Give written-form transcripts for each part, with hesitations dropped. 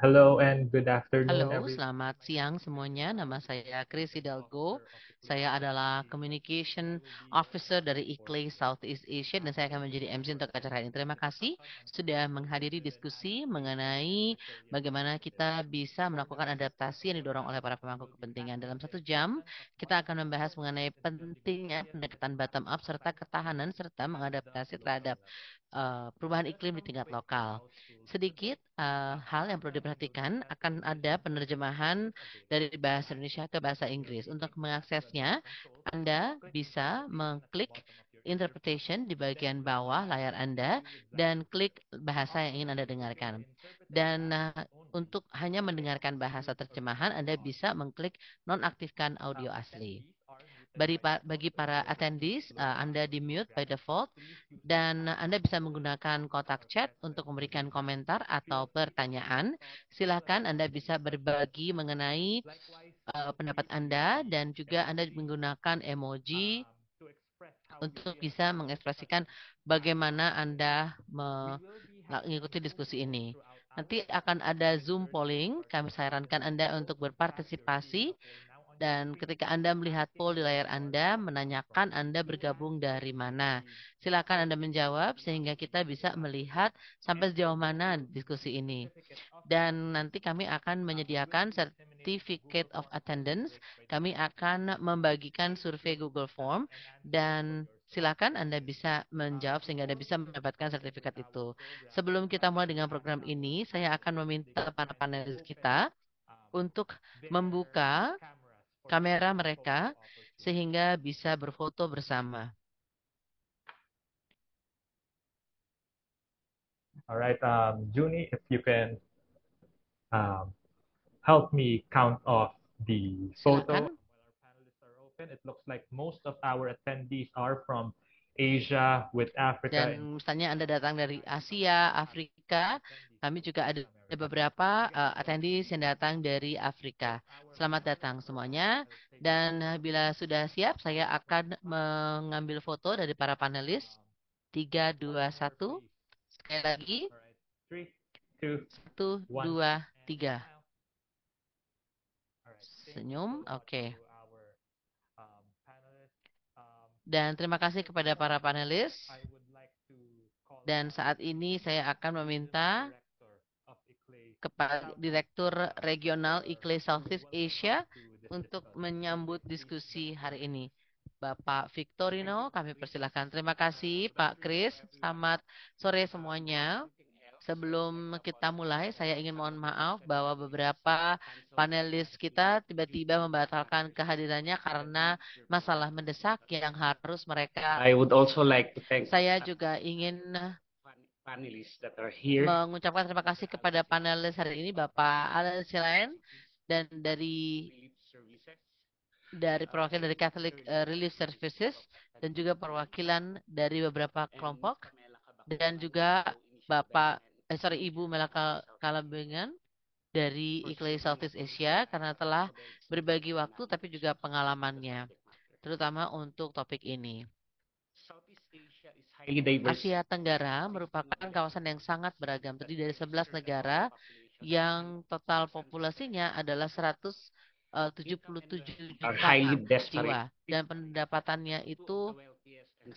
Hello and good afternoon, Halo, everyone. selamat siang semuanya. Nama saya Chris Hidalgo. Saya adalah Communication Officer dari ICLEI Southeast Asia dan saya akan menjadi MC untuk acara ini. Terima kasih sudah menghadiri diskusi mengenai bagaimana kita bisa melakukan adaptasi yang didorong oleh para pemangku kepentingan. Dalam 1 jam, kita akan membahas mengenai pentingnya pendekatan bottom up serta ketahanan serta mengadaptasi terhadap perubahan iklim di tingkat lokal. Sedikit hal yang perlu diperhatikan, akan ada penerjemahan dari bahasa Indonesia ke bahasa Inggris. Untuk mengaksesnya, Anda bisa mengklik interpretation di bagian bawah layar Anda dan klik bahasa yang ingin Anda dengarkan. Dan untuk hanya mendengarkan bahasa terjemahan, Anda bisa mengklik nonaktifkan audio asli. Bagi para attendees, Anda di-mute by default dan Anda bisa menggunakan kotak chat untuk memberikan komentar atau pertanyaan. Silakan Anda bisa berbagi mengenai pendapat Anda dan juga Anda menggunakan emoji untuk bisa mengekspresikan bagaimana Anda mengikuti diskusi ini. Nanti akan ada Zoom polling. Kami sarankan Anda untuk berpartisipasi dan ketika Anda melihat poll di layar Anda, menanyakan Anda bergabung dari mana. Silakan Anda menjawab sehingga kita bisa melihat sampai sejauh mana diskusi ini. Dan nanti kami akan menyediakan certificate of attendance. Kami akan membagikan survei Google Form dan silakan Anda bisa menjawab sehingga Anda bisa mendapatkan sertifikat itu. Sebelum kita mulai dengan program ini, saya akan meminta para panelis kita untuk membuka kamera mereka sehingga bisa berfoto bersama. All right, Junie, if you can um, help me count off the photo Silakan. while our panelists are open. It looks like most of our attendees are from Asia with Africa and Dan misalnya Anda datang dari Asia, Afrika, kami juga ada beberapa attendees yang datang dari Afrika. Selamat datang semuanya. Dan bila sudah siap, saya akan mengambil foto dari para panelis. 3, 2, 1. Sekali lagi. all right, 3, 2, 1, 1, 2, and 3. smile. All right, thank you Senyum. so much to Oke. our panelists. Dan terima kasih At this kepada para point, panelis. I would like to call Dan upon saat ini saya akan Regional meminta Director of ICLEI kepada Southeast Direktur Asia Regional ICLEI to Southeast welcome us Asia to this untuk discussion. menyambut Please, diskusi Director. hari ini. Bapak Victorino, kami persilahkan. Terima kasih Pak Kris. Selamat sore semuanya. Sebelum kita mulai, saya ingin mohon maaf bahwa beberapa panelis kita tiba-tiba membatalkan kehadirannya karena masalah mendesak yang harus mereka. I would also like to thank Saya juga ingin panelists that are here. mengucapkan terima kasih kepada panelis hari ini, Bapak Alan Silain, dan dari perwakilan dari Catholic Relief Services, dan juga perwakilan dari beberapa kelompok, dan juga Ibu Melaka Kalabengan dari ICLEI Southeast Asia karena telah berbagi waktu tapi juga pengalamannya, terutama untuk topik ini. Southeast Asia is highly diverse. Asia Tenggara merupakan kawasan yang sangat beragam, terdiri dari 11 negara yang total populasinya adalah 177 Are juta highly desperate. jiwa dan pendapatannya itu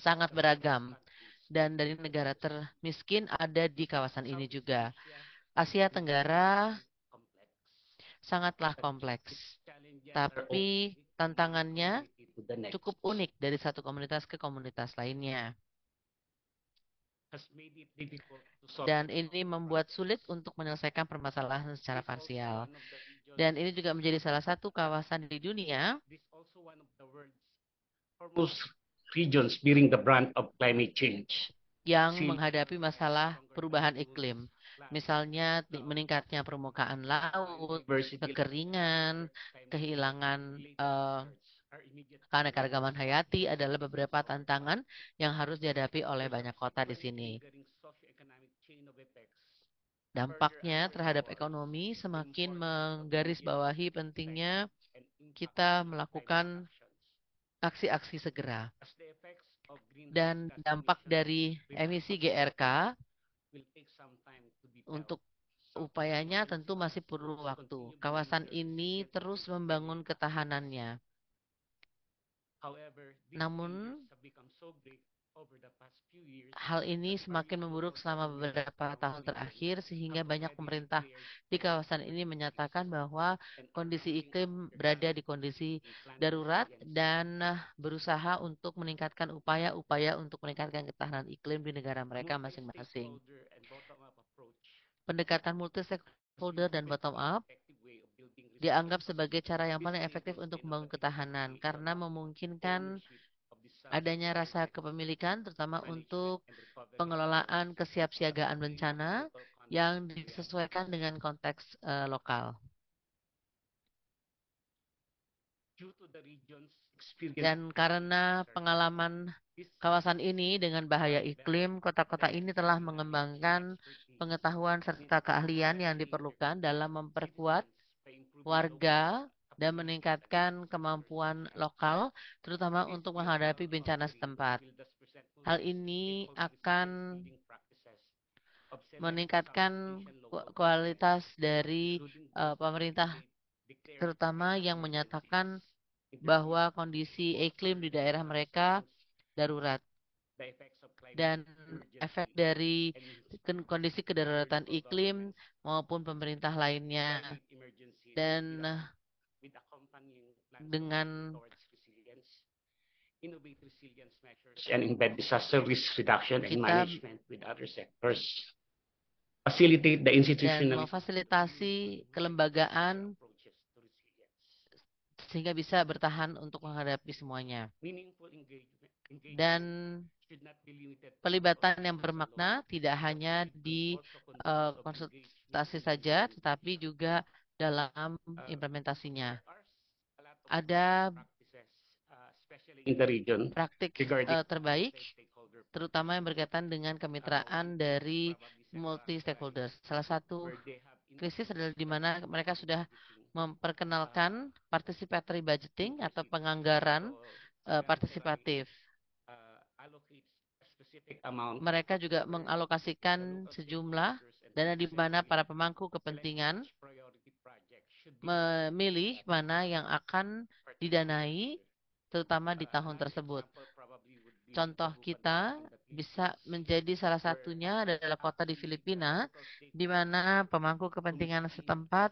sangat beragam. Dan dari negara termiskin ada di kawasan ini juga. Asia Tenggara sangatlah kompleks, tapi tantangannya cukup unik dari satu komunitas ke komunitas lainnya. Dan ini membuat sulit untuk menyelesaikan permasalahan secara parsial. Dan ini juga menjadi salah satu kawasan di dunia Regions bearing the brunt of climate change. yang menghadapi masalah perubahan iklim. Misalnya meningkatnya permukaan laut, kekeringan, kehilangan keanekaragaman hayati adalah beberapa tantangan yang harus dihadapi oleh banyak kota di sini. Dampaknya terhadap ekonomi semakin menggarisbawahi pentingnya kita melakukan aksi-aksi segera. Dan dampak dari emisi GRK upayanya tentu masih perlu waktu. Kawasan ini terus membangun ketahanannya. Namun, hal ini semakin memburuk selama beberapa tahun terakhir sehingga banyak pemerintah di kawasan ini menyatakan bahwa kondisi iklim berada di kondisi darurat dan berusaha untuk meningkatkan upaya-upaya untuk meningkatkan ketahanan iklim di negara mereka masing-masing. Pendekatan multi-stakeholder dan bottom-up dianggap sebagai cara yang paling efektif untuk membangun ketahanan karena memungkinkan adanya rasa kepemilikan, terutama untuk pengelolaan kesiapsiagaan bencana yang disesuaikan dengan konteks lokal. Dan karena pengalaman kawasan ini dengan bahaya iklim, kota-kota ini telah mengembangkan pengetahuan serta keahlian yang diperlukan dalam memperkuat warga dan meningkatkan kemampuan lokal, terutama untuk menghadapi bencana setempat. Hal ini akan meningkatkan kualitas dari pemerintah, terutama yang menyatakan bahwa kondisi iklim di daerah mereka darurat. Dan efek dari kondisi kedaruratan iklim maupun pemerintah lainnya. Dan dengan and embed disaster risk reduction and management with other sectors. Facilitate the dan institutional memfasilitasi kelembagaan sehingga bisa bertahan untuk menghadapi semuanya. Dan pelibatan yang bermakna tidak hanya di konsultasi saja, tetapi juga dalam implementasinya. Ada in the region praktik terbaik, terutama yang berkaitan dengan kemitraan dari multi-stakeholders. Salah satu krisis adalah di mana mereka sudah memperkenalkan participatory budgeting atau penganggaran partisipatif. Mereka juga mengalokasikan sejumlah dana di mana para pemangku kepentingan memilih mana yang akan didanai, terutama di tahun tersebut. Contoh kita bisa menjadi salah satunya adalah kota di Filipina, di mana pemangku kepentingan setempat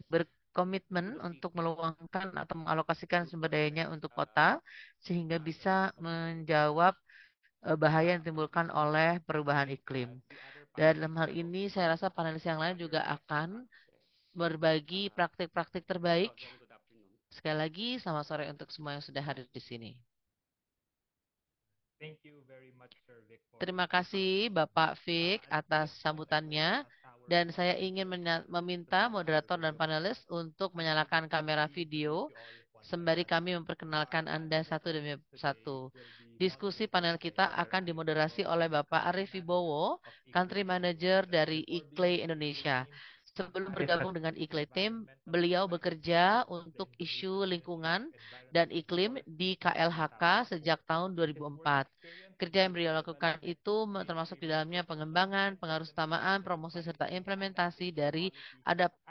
berkomitmen untuk meluangkan atau mengalokasikan sumber dayanya untuk kota, sehingga bisa menjawab bahaya yang ditimbulkan oleh perubahan iklim. Dalam hal ini, saya rasa panelis yang lain juga akan berbagi praktik-praktik terbaik. Sekali lagi, selamat sore untuk semua yang sudah hadir di sini. Terima kasih Bapak Vic atas sambutannya. Dan saya ingin meminta moderator dan panelis untuk menyalakan kamera video sembari kami memperkenalkan Anda satu demi satu. Diskusi panel kita akan dimoderasi oleh Bapak Arif Wibowo, Country Manager dari ICLEI Indonesia. Sebelum bergabung dengan ICLEI Team, beliau bekerja untuk isu lingkungan dan iklim di KLHK sejak tahun 2004. Kerja yang beliau lakukan itu termasuk di dalamnya pengembangan, pengarusutamaan, promosi, serta implementasi dari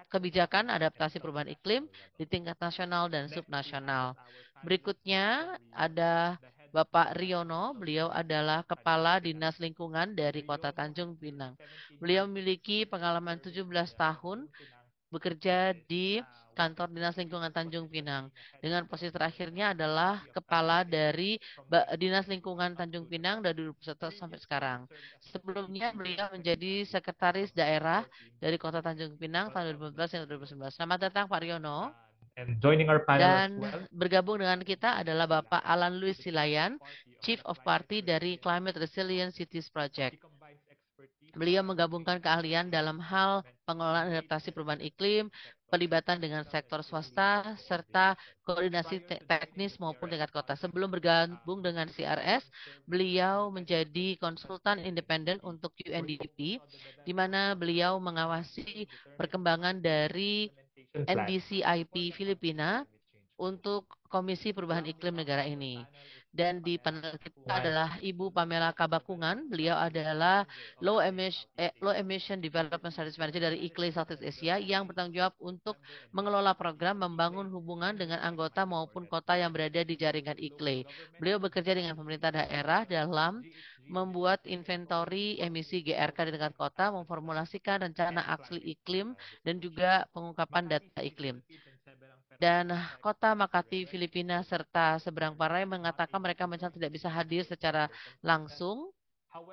kebijakan adaptasi perubahan iklim di tingkat nasional dan subnasional. Berikutnya ada Bapak Riono, beliau adalah Kepala Dinas Lingkungan dari Kota Tanjung Pinang. Beliau memiliki pengalaman 17 tahun bekerja di Kantor Dinas Lingkungan Tanjung Pinang. Dengan posisi terakhirnya adalah Kepala dari Dinas Lingkungan Tanjung Pinang dari 2021 sampai sekarang. Sebelumnya beliau menjadi Sekretaris Daerah dari Kota Tanjung Pinang tahun 2014 hingga 2019. Selamat datang Pak Riono. Dan bergabung dengan kita adalah Bapak Alan Louis Silayan, Chief of Party dari Climate Resilient Cities Project. Beliau menggabungkan keahlian dalam hal pengelolaan adaptasi perubahan iklim, pelibatan dengan sektor swasta, serta koordinasi teknis maupun tingkat kota. Sebelum bergabung dengan CRS, beliau menjadi konsultan independen untuk UNDP, di mana beliau mengawasi perkembangan dari NDCIP Filipina untuk Komisi Perubahan Iklim negara ini. Dan di panel kita adalah Ibu Pamela Kabakungan. Beliau adalah Low Emission Development Strategy Manager dari ICLEI Southeast Asia yang bertanggung jawab untuk mengelola program membangun hubungan dengan anggota maupun kota yang berada di jaringan ICLEI. Beliau bekerja dengan pemerintah daerah dalam membuat inventory emisi GRK di tingkat kota, memformulasikan rencana aksi iklim, dan juga pengungkapan data iklim. Dan kota Makati, Filipina, serta Seberang Parai mengatakan mereka tidak bisa hadir secara langsung.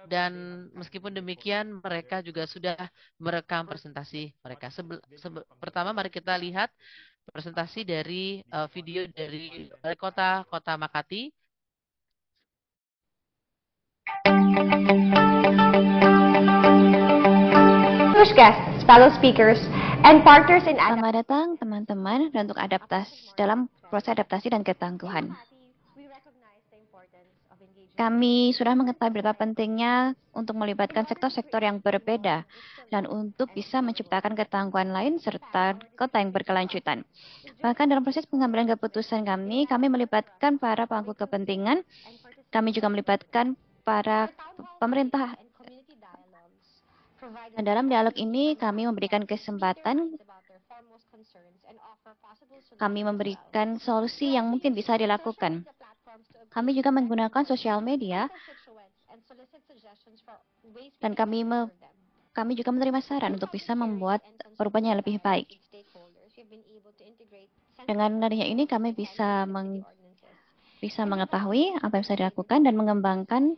Dan meskipun demikian, mereka juga sudah merekam presentasi mereka. Pertama, mari kita lihat presentasi dari video dari kota Makati. Guests, fellow speakers, and partners in Selamat datang teman-teman untuk dalam proses adaptasi dan ketangguhan. Kami sudah mengetahui betapa pentingnya untuk melibatkan sektor-sektor yang berbeda dan untuk bisa menciptakan ketangguhan lain serta kota yang berkelanjutan. Bahkan dalam proses pengambilan keputusan kami melibatkan para pangku kepentingan, kami juga melibatkan para pemerintah. Dan dalam dialog ini kami memberikan kesempatan, kami memberikan solusi yang mungkin bisa dilakukan. Kami juga menggunakan sosial media dan kami juga menerima saran untuk bisa membuat perubahan yang lebih baik. Dengan adanya ini kami bisa mengetahui apa yang bisa dilakukan dan mengembangkan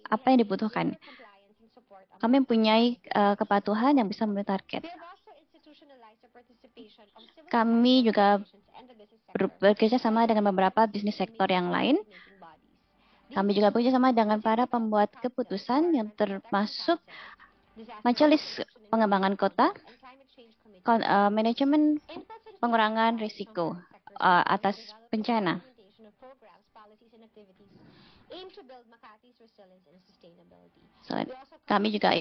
apa yang dibutuhkan. Kami mempunyai kepatuhan yang bisa memenuhi target. Kami juga bekerja sama dengan beberapa bisnis sektor yang lain. Kami juga bekerja sama dengan para pembuat keputusan yang termasuk Majelis Pengembangan Kota, Manajemen Pengurangan Risiko atas bencana. Kami juga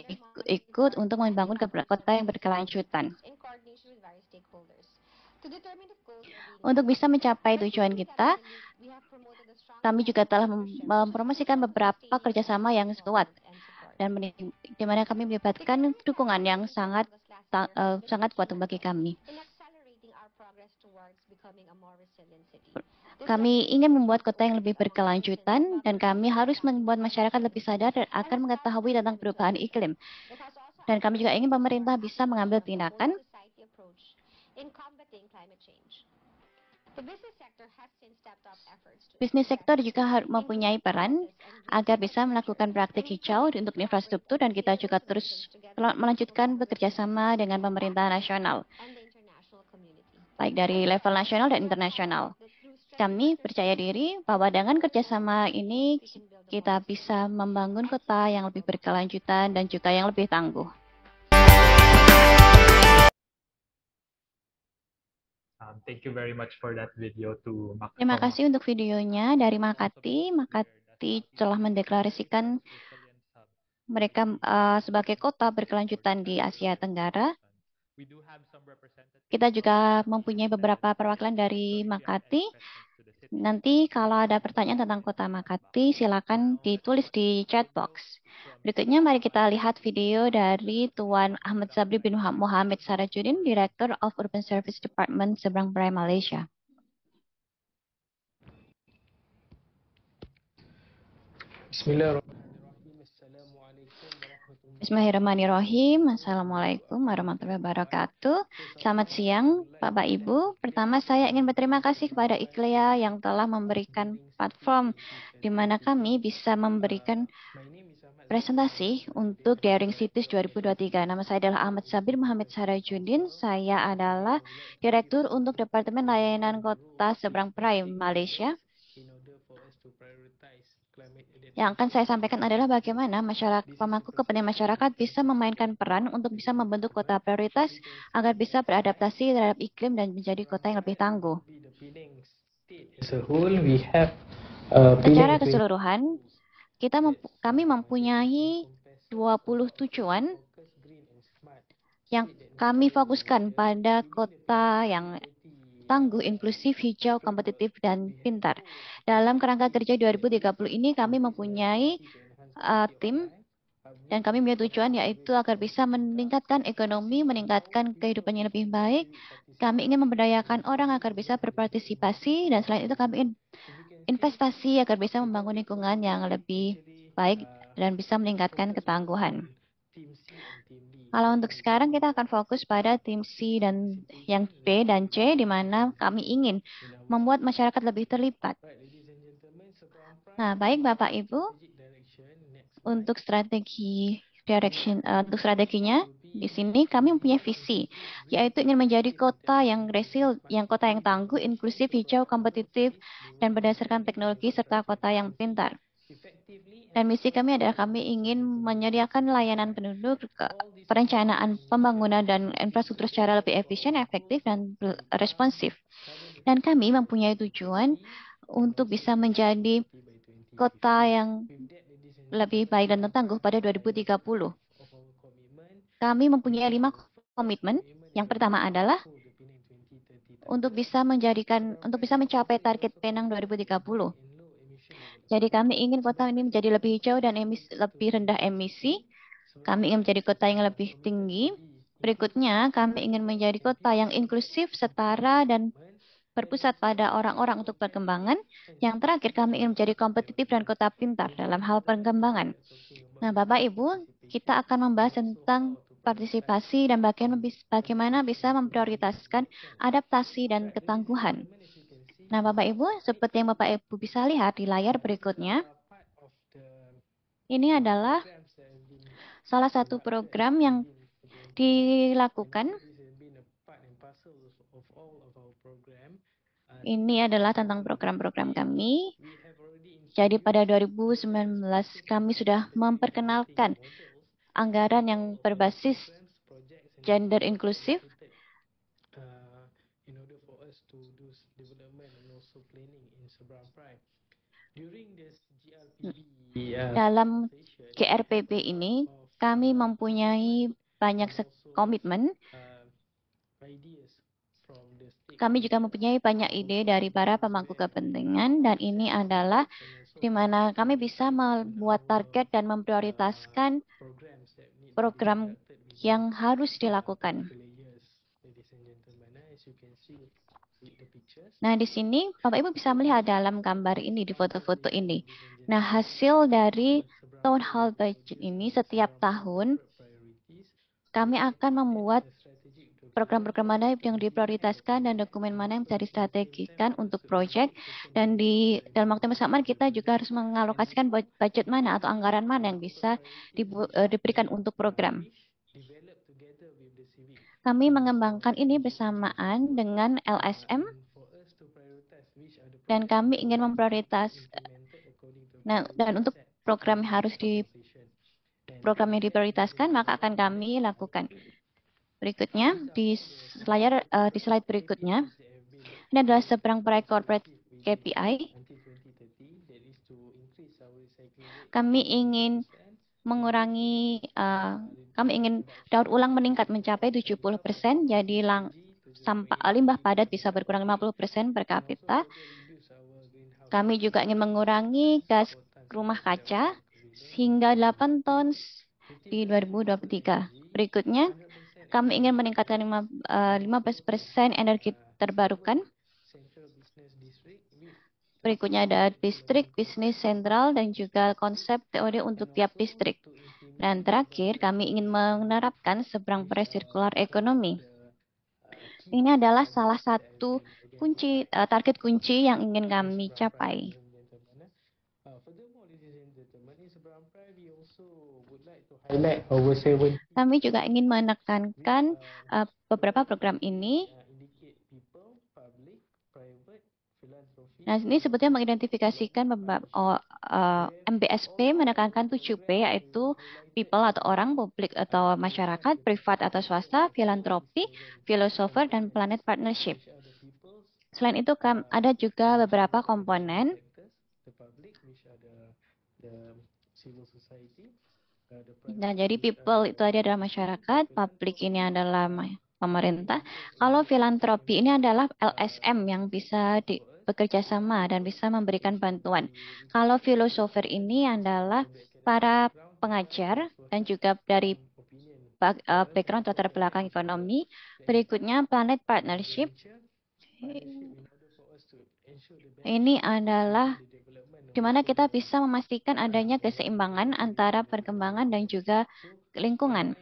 ikut untuk membangun kota yang berkelanjutan. Untuk bisa mencapai tujuan kita, kami juga telah mempromosikan beberapa kerjasama yang kuat, dan di mana kami melibatkan dukungan yang sangat kuat bagi kami. Kami ingin membuat kota yang lebih berkelanjutan, dan kami harus membuat masyarakat lebih sadar dan akan mengetahui tentang perubahan iklim. Dan kami juga ingin pemerintah bisa mengambil tindakan. Bisnis sektor juga mempunyai peran agar bisa melakukan praktik hijau untuk infrastruktur, dan kita juga terus melanjutkan bekerja sama dengan pemerintah nasional, baik dari level nasional dan internasional. Kami percaya diri bahwa dengan kerjasama ini kita bisa membangun kota yang lebih berkelanjutan dan juga yang lebih tangguh. Thank you very much for that video to Makati. Terima kasih untuk videonya dari Makati. Makati telah mendeklarasikan mereka sebagai kota berkelanjutan di Asia Tenggara. Kita juga mempunyai beberapa perwakilan dari Makati. Nanti kalau ada pertanyaan tentang kota Makati, silakan ditulis di chat box. Berikutnya mari kita lihat video dari Tuan Ahmad Sabri bin Muhammad Sarajudin, Director of Urban Service Department Seberang Perai, Malaysia. Bismillahirrahmanirrahim. Assalamualaikum warahmatullahi wabarakatuh. Selamat siang, Bapak Ibu. Pertama, saya ingin berterima kasih kepada ICLEI yang telah memberikan platform di mana kami bisa memberikan presentasi untuk Daring Cities 2023. Nama saya adalah Ahmad Sabir Muhammad Sarajudin. Saya adalah Direktur untuk Departemen Layanan Kota Seberang Perai, Malaysia. Yang akan saya sampaikan adalah bagaimana pemangku kepentingan masyarakat bisa memainkan peran untuk bisa membentuk kota prioritas agar bisa beradaptasi terhadap iklim dan menjadi kota yang lebih tangguh. Secara keseluruhan, kami mempunyai 20 tujuan yang kami fokuskan pada kota yang tangguh, inklusif, hijau, kompetitif, dan pintar. Dalam kerangka kerja 2030 ini kami mempunyai tim dan kami punya tujuan yaitu agar bisa meningkatkan ekonomi, meningkatkan kehidupan yang lebih baik. Kami ingin memberdayakan orang agar bisa berpartisipasi dan selain itu kami ingin investasi agar bisa membangun lingkungan yang lebih baik dan bisa meningkatkan ketangguhan. Kalau untuk sekarang kita akan fokus pada tim C dan yang B dan C di mana kami ingin membuat masyarakat lebih terlibat. Nah, baik Bapak Ibu, untuk untuk strateginya di sini kami mempunyai visi, yaitu ingin menjadi kota yang kota yang tangguh, inklusif, hijau, kompetitif, dan berdasarkan teknologi serta kota yang pintar. Dan misi kami adalah kami ingin menyediakan layanan penduduk, perencanaan pembangunan dan infrastruktur secara lebih efisien, efektif, dan responsif. Dan kami mempunyai tujuan untuk bisa menjadi kota yang lebih baik dan tangguh pada 2030. Kami mempunyai 5 komitmen. Yang pertama adalah untuk bisa mencapai target Penang 2030. Jadi kami ingin kota ini menjadi lebih hijau dan lebih rendah emisi. Kami ingin menjadi kota yang lebih tinggi. Berikutnya, kami ingin menjadi kota yang inklusif, setara, dan berpusat pada orang-orang untuk perkembangan. Yang terakhir, kami ingin menjadi kompetitif dan kota pintar dalam hal perkembangan. Nah, Bapak Ibu, kita akan membahas tentang partisipasi dan bagaimana bisa memprioritaskan adaptasi dan ketangguhan. Nah, Bapak Ibu, seperti yang Bapak Ibu bisa lihat di layar berikutnya, ini adalah salah satu program yang dilakukan. Ini adalah tentang program-program kami. Jadi pada 2019 kami sudah memperkenalkan anggaran yang berbasis gender inklusif. Dalam GRPP ini kami mempunyai banyak komitmen. Kami juga mempunyai banyak ide dari para pemangku kepentingan dan ini adalah di mana kami bisa membuat target dan memprioritaskan program yang harus dilakukan. Nah, di sini Bapak Ibu bisa melihat dalam gambar ini, di foto-foto ini. Nah, hasil dari Town Hall Budget ini setiap tahun kami akan membuat program-program mana yang diprioritaskan dan dokumen mana yang bisa distrategikan untuk proyek. Dan dalam waktu yang bersamaan kita juga harus mengalokasikan budget mana atau anggaran mana yang bisa diberikan untuk program. Kami mengembangkan ini bersamaan dengan LSM dan kami ingin dan untuk program yang diprioritaskan maka akan kami lakukan. Berikutnya di slide berikutnya ini adalah seberang proyek corporate KPI. Kami ingin daur ulang meningkat mencapai 70%, jadi limbah padat bisa berkurang 50% per kapita. Kami juga ingin mengurangi gas rumah kaca hingga 8 ton di 2023. Berikutnya, kami ingin meningkatkan 15% energi terbarukan. Berikutnya ada distrik, bisnis sentral, dan juga konsep teori untuk tiap distrik. Dan terakhir, kami ingin menerapkan seberang proyek sirkular ekonomi. Ini adalah salah satu target kunci yang ingin kami capai. Kami juga ingin menekankan beberapa program ini. Nah, ini sebetulnya mengidentifikasikan MBSP menekankan 7P, yaitu people atau orang, publik atau masyarakat, privat atau swasta, filantropi, philosopher, dan planet partnership. Selain itu, ada juga beberapa komponen. Nah, jadi people itu adalah masyarakat, publik ini adalah pemerintah. Kalau filantropi ini adalah LSM yang bisa bekerja sama dan bisa memberikan bantuan. Kalau filosofer ini adalah para pengajar dan juga dari background latar belakang ekonomi. Berikutnya Planet Partnership. Ini adalah di mana kita bisa memastikan adanya keseimbangan antara perkembangan dan juga lingkungan.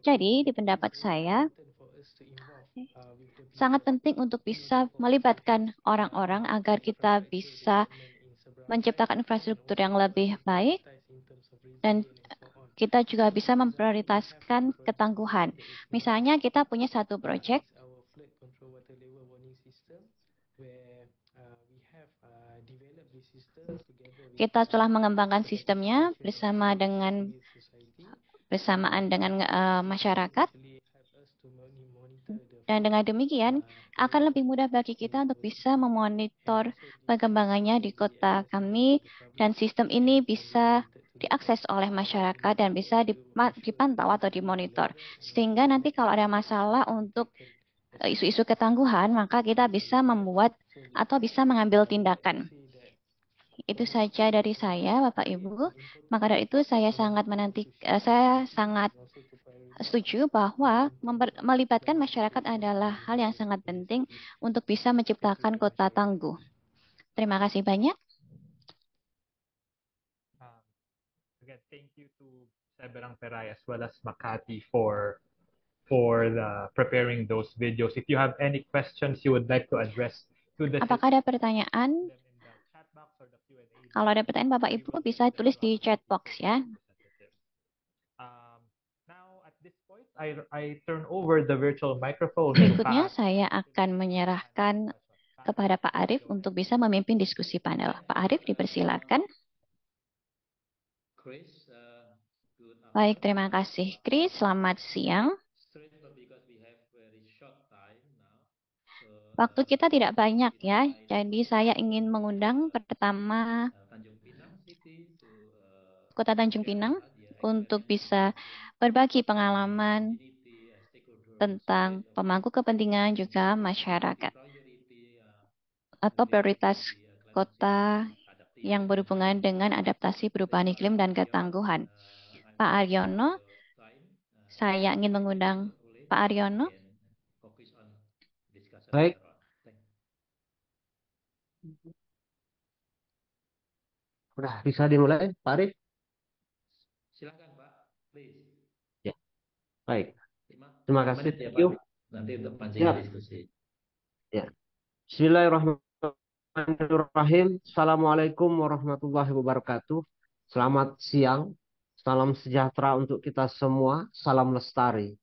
Jadi, di pendapat saya, sangat penting untuk bisa melibatkan orang-orang agar kita bisa menciptakan infrastruktur yang lebih baik dan kita juga bisa memprioritaskan ketangguhan. Misalnya kita punya satu proyek, kita telah mengembangkan sistemnya bersamaan dengan masyarakat. Dan dengan demikian, akan lebih mudah bagi kita untuk bisa memonitor perkembangannya di kota kami, dan sistem ini bisa diakses oleh masyarakat dan bisa dipantau atau dimonitor. Sehingga nanti kalau ada masalah untuk isu-isu ketangguhan, maka kita bisa membuat atau bisa mengambil tindakan. Itu saja dari saya, Bapak Ibu. Maka dari itu saya sangat setuju bahwa melibatkan masyarakat adalah hal yang sangat penting untuk bisa menciptakan kota tangguh. Terima kasih banyak. Again, thank you to Seberang Perai as well as Makati for the preparing those videos. If you have any questions you would like to address to the Apakah ada pertanyaan? Kalau ada pertanyaan Bapak Ibu bisa tulis di chat box ya. Now at this point I turn over the virtual microphone. Berikutnya saya akan menyerahkan kepada Pak Arief untuk bisa memimpin diskusi panel. Pak Arief dipersilakan. Baik, terima kasih Chris. Selamat siang. Waktu kita tidak banyak ya, jadi saya ingin mengundang pertama Kota Tanjung Pinang untuk bisa berbagi pengalaman tentang pemangku kepentingan juga masyarakat atau prioritas kota yang berhubungan dengan adaptasi perubahan iklim dan ketangguhan. Pak Aryono, saya ingin mengundang Pak Aryono. Baik. Udah bisa dimulai, Pak Arif? Silakan Pak, please. Ya. Baik. Terima kasih. Thank you. Nanti untuk pancing diskusi. Ya. Bismillahirrahmanirrahim. Assalamualaikum warahmatullahi wabarakatuh. Selamat siang. Salam sejahtera untuk kita semua. Salam lestari.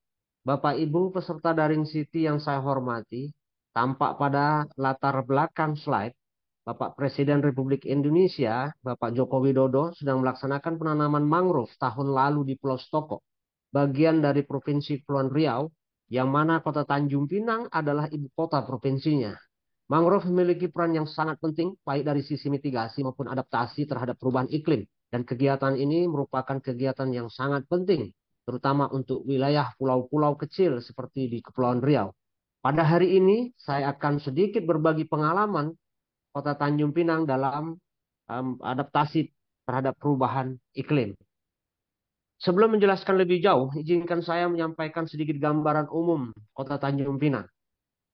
Bapak Ibu peserta Daring City yang saya hormati, tampak pada latar belakang slide, Bapak Presiden Republik Indonesia, Bapak Joko Widodo sedang melaksanakan penanaman mangrove tahun lalu di Pulau Stoko, bagian dari Provinsi Kepulauan Riau, yang mana kota Tanjung Pinang adalah ibu kota provinsinya. Mangrove memiliki peran yang sangat penting, baik dari sisi mitigasi maupun adaptasi terhadap perubahan iklim, dan kegiatan ini merupakan kegiatan yang sangat penting, terutama untuk wilayah pulau-pulau kecil seperti di Kepulauan Riau. Pada hari ini, saya akan sedikit berbagi pengalaman Kota Tanjung Pinang dalam adaptasi terhadap perubahan iklim. Sebelum menjelaskan lebih jauh, izinkan saya menyampaikan sedikit gambaran umum Kota Tanjung Pinang.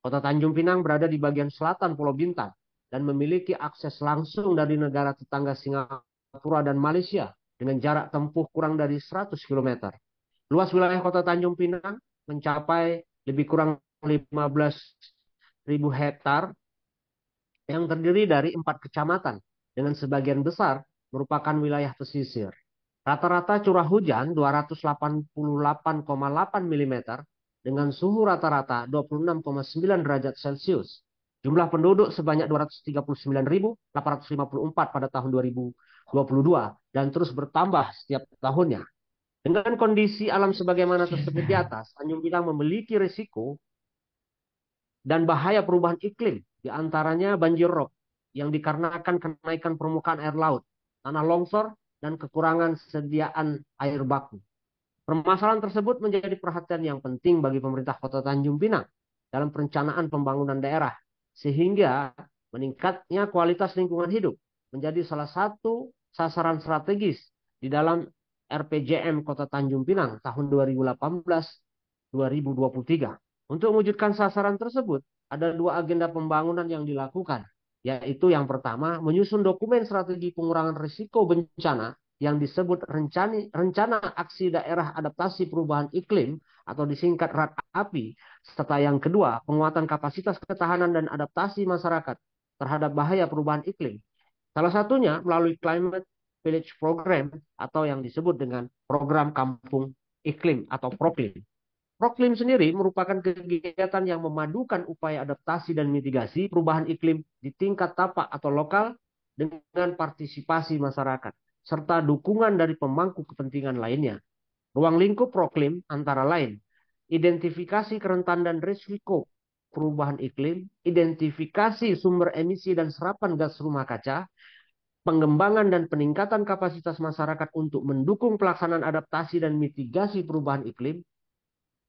Kota Tanjung Pinang berada di bagian selatan Pulau Bintan dan memiliki akses langsung dari negara tetangga Singapura dan Malaysia dengan jarak tempuh kurang dari 100 km. Luas wilayah Kota Tanjung Pinang mencapai lebih kurang 15.000 hektar yang terdiri dari 4 kecamatan dengan sebagian besar merupakan wilayah pesisir. Rata-rata curah hujan 288,8 mm dengan suhu rata-rata 26,9 derajat Celcius. Jumlah penduduk sebanyak 239.854 pada tahun 2022 dan terus bertambah setiap tahunnya. Dengan kondisi alam sebagaimana tersebut di atas, Tanjung Pinang memiliki risiko dan bahaya perubahan iklim, di antaranya banjir rob yang dikarenakan kenaikan permukaan air laut, tanah longsor, dan kekurangan sediaan air baku. Permasalahan tersebut menjadi perhatian yang penting bagi pemerintah Kota Tanjung Pinang dalam perencanaan pembangunan daerah, sehingga meningkatnya kualitas lingkungan hidup menjadi salah satu sasaran strategis di dalam RPJM Kota Tanjung Pinang tahun 2018-2023. Untuk mewujudkan sasaran tersebut, ada dua agenda pembangunan yang dilakukan, yaitu yang pertama, menyusun dokumen strategi pengurangan risiko bencana yang disebut Rencana Aksi Daerah Adaptasi Perubahan Iklim atau disingkat RADAPI, serta yang kedua, penguatan kapasitas ketahanan dan adaptasi masyarakat terhadap bahaya perubahan iklim. Salah satunya melalui Climate Village Program atau yang disebut dengan Program Kampung Iklim atau Proklim. Proklim sendiri merupakan kegiatan yang memadukan upaya adaptasi dan mitigasi perubahan iklim di tingkat tapak atau lokal dengan partisipasi masyarakat serta dukungan dari pemangku kepentingan lainnya. Ruang lingkup Proklim antara lain, identifikasi kerentanan dan risiko perubahan iklim, identifikasi sumber emisi dan serapan gas rumah kaca, pengembangan dan peningkatan kapasitas masyarakat untuk mendukung pelaksanaan adaptasi dan mitigasi perubahan iklim,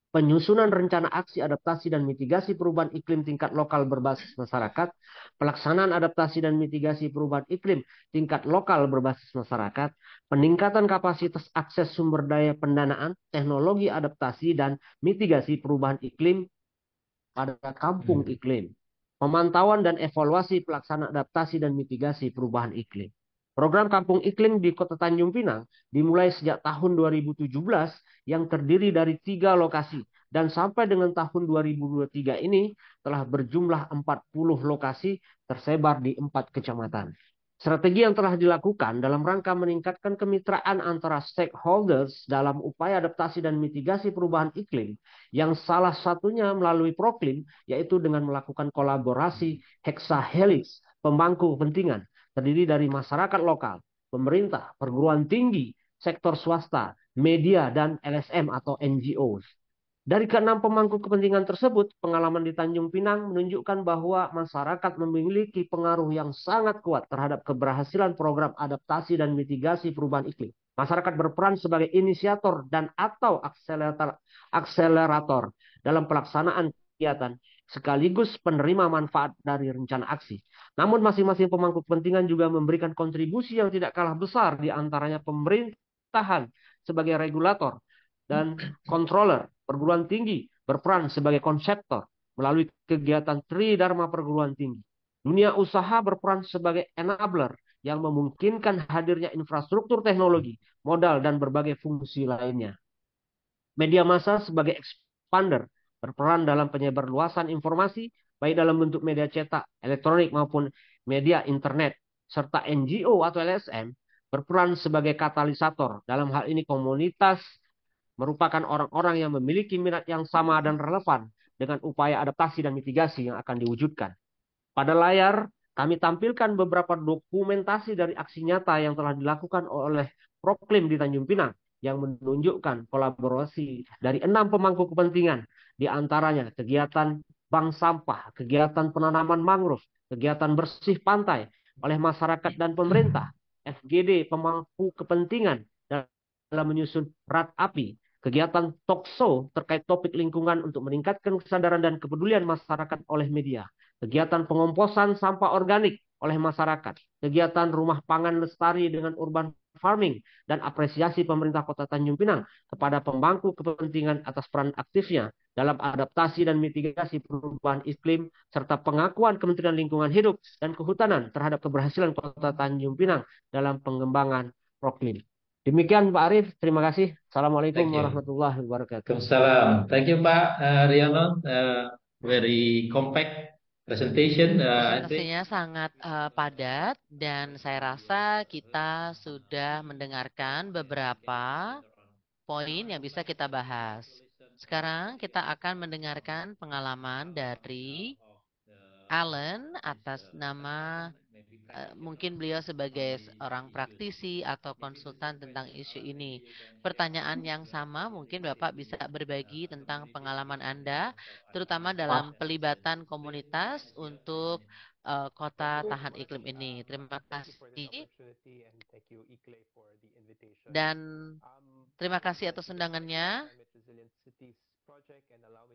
penyusunan rencana aksi adaptasi dan mitigasi perubahan iklim tingkat lokal berbasis masyarakat, pelaksanaan adaptasi dan mitigasi perubahan iklim tingkat lokal berbasis masyarakat, peningkatan kapasitas akses sumber daya pendanaan, teknologi adaptasi dan mitigasi perubahan iklim pada kampung iklim, pemantauan dan evaluasi pelaksanaan adaptasi dan mitigasi perubahan iklim. Program Kampung Iklim di Kota Tanjung Pinang dimulai sejak tahun 2017 yang terdiri dari 3 lokasi dan sampai dengan tahun 2023 ini telah berjumlah 40 lokasi tersebar di 4 kecamatan. Strategi yang telah dilakukan dalam rangka meningkatkan kemitraan antara stakeholders dalam upaya adaptasi dan mitigasi perubahan iklim, yang salah satunya melalui Proklim, yaitu dengan melakukan kolaborasi hexahelix pemangku kepentingan, terdiri dari masyarakat lokal, pemerintah, perguruan tinggi, sektor swasta, media, dan LSM atau NGOs. Dari keenam pemangku kepentingan tersebut, pengalaman di Tanjung Pinang menunjukkan bahwa masyarakat memiliki pengaruh yang sangat kuat terhadap keberhasilan program adaptasi dan mitigasi perubahan iklim. Masyarakat berperan sebagai inisiator dan atau akselerator dalam pelaksanaan kegiatan, sekaligus penerima manfaat dari rencana aksi. Namun masing-masing pemangku kepentingan juga memberikan kontribusi yang tidak kalah besar, di antaranya pemerintahan sebagai regulator dan controller. Perguruan tinggi berperan sebagai konseptor melalui kegiatan Tridharma perguruan tinggi. Dunia usaha berperan sebagai enabler yang memungkinkan hadirnya infrastruktur teknologi, modal, dan berbagai fungsi lainnya. Media massa sebagai expander berperan dalam penyebarluasan informasi, baik dalam bentuk media cetak, elektronik, maupun media internet, serta NGO atau LSM berperan sebagai katalisator. Dalam hal ini komunitas merupakan orang-orang yang memiliki minat yang sama dan relevan dengan upaya adaptasi dan mitigasi yang akan diwujudkan. Pada layar, kami tampilkan beberapa dokumentasi dari aksi nyata yang telah dilakukan oleh Proklim di Tanjung Pinang yang menunjukkan kolaborasi dari 6 pemangku kepentingan, di antaranya kegiatan bank sampah, kegiatan penanaman mangrove, kegiatan bersih pantai oleh masyarakat dan pemerintah, FGD pemangku kepentingan dalam menyusun RADAPI, kegiatan talkshow terkait topik lingkungan untuk meningkatkan kesadaran dan kepedulian masyarakat oleh media, kegiatan pengomposan sampah organik oleh masyarakat, kegiatan rumah pangan lestari dengan urban farming, dan apresiasi pemerintah Kota Tanjung Pinang kepada pemangku kepentingan atas peran aktifnya dalam adaptasi dan mitigasi perubahan iklim, serta pengakuan Kementerian Lingkungan Hidup dan Kehutanan terhadap keberhasilan Kota Tanjung Pinang dalam pengembangan Proklim. Demikian Pak Arief, terima kasih. Assalamualaikum warahmatullahi wabarakatuh. Waalaikumsalam. Thank you Pak Riono. Very compact presentation. Presentasinya sangat padat dan saya rasa kita sudah mendengarkan beberapa poin yang bisa kita bahas. Sekarang kita akan mendengarkan pengalaman dari Alan atas nama mungkin beliau sebagai seorang praktisi atau konsultan tentang isu ini. Pertanyaan yang sama mungkin Bapak bisa berbagi tentang pengalaman Anda, terutama dalam pelibatan komunitas untuk kota tahan iklim ini. Terima kasih. Dan Terima kasih atas undangannya.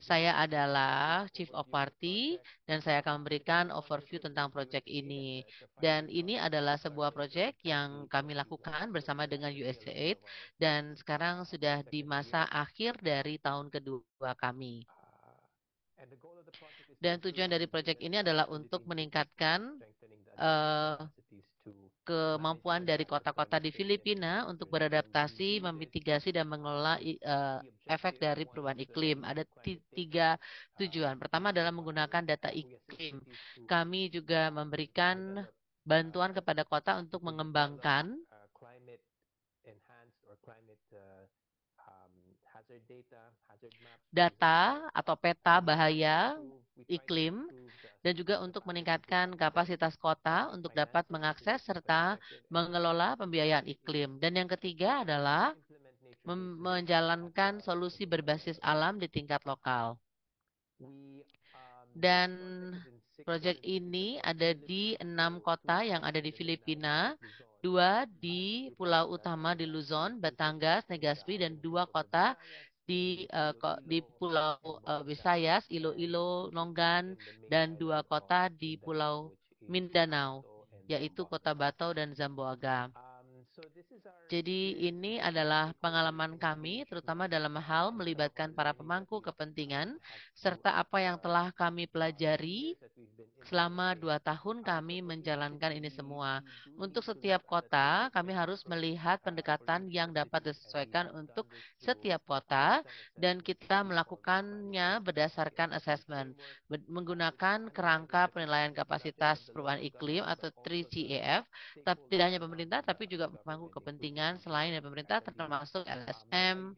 Saya adalah Chief of Party dan saya akan memberikan overview tentang proyek ini. Dan ini adalah sebuah proyek yang kami lakukan bersama dengan USAID dan sekarang sudah di masa akhir dari tahun kedua kami. Dan tujuan dari proyek ini adalah untuk meningkatkan kemampuan dari kota-kota di Filipina untuk beradaptasi, memitigasi, dan mengelola efek dari perubahan iklim. Ada tiga tujuan. Pertama adalah menggunakan data iklim. Kami juga memberikan bantuan kepada kota untuk mengembangkan data atau peta bahaya iklim dan juga untuk meningkatkan kapasitas kota untuk dapat mengakses serta mengelola pembiayaan iklim. Dan yang ketiga adalah menjalankan solusi berbasis alam di tingkat lokal. Dan proyek ini ada di 6 kota yang ada di Filipina, 2 di Pulau Utama di Luzon, Batangas, Legazpi, dan 2 kota di Pulau Visayas, Iloilo, Nonggan, dan 2 kota di Pulau Mindanao, yaitu Kota Batau dan Zamboanga. Jadi ini adalah pengalaman kami, terutama dalam hal melibatkan para pemangku kepentingan, serta apa yang telah kami pelajari selama 2 tahun kami menjalankan ini semua. Untuk setiap kota, kami harus melihat pendekatan yang dapat disesuaikan untuk setiap kota, dan kita melakukannya berdasarkan assessment, menggunakan kerangka penilaian kapasitas perubahan iklim atau 3CAF, tapi tidak hanya pemerintah, tapi juga pemangku kepentingan selain dari pemerintah, termasuk LSM,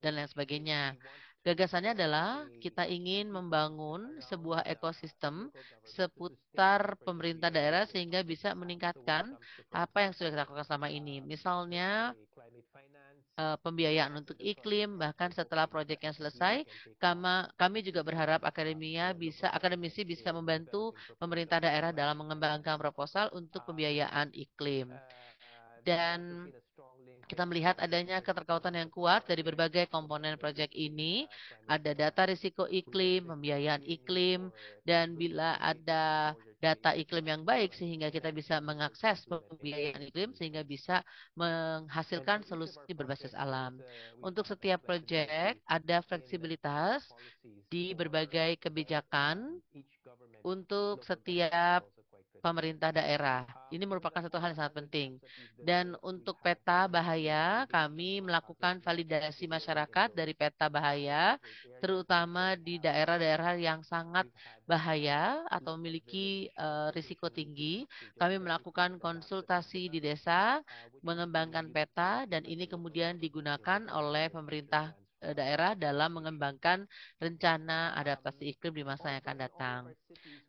dan lain sebagainya. Gagasannya adalah kita ingin membangun sebuah ekosistem seputar pemerintah daerah sehingga bisa meningkatkan apa yang sudah kita lakukan selama ini. Misalnya pembiayaan untuk iklim, bahkan setelah proyeknya selesai, kami juga berharap akademisi bisa membantu pemerintah daerah dalam mengembangkan proposal untuk pembiayaan iklim. Dan kita melihat adanya keterkaitan yang kuat dari berbagai komponen proyek ini. Ada data risiko iklim, pembiayaan iklim, dan bila ada data iklim yang baik sehingga kita bisa mengakses pembiayaan iklim sehingga bisa menghasilkan solusi berbasis alam. Untuk setiap proyek ada fleksibilitas di berbagai kebijakan untuk setiap pemerintah daerah. Ini merupakan satu hal yang sangat penting. Dan untuk peta bahaya, kami melakukan validasi masyarakat dari peta bahaya, terutama di daerah-daerah yang sangat bahaya atau memiliki risiko tinggi. Kami melakukan konsultasi di desa, mengembangkan peta, dan ini kemudian digunakan oleh pemerintah daerah dalam mengembangkan rencana adaptasi iklim di masa yang akan datang.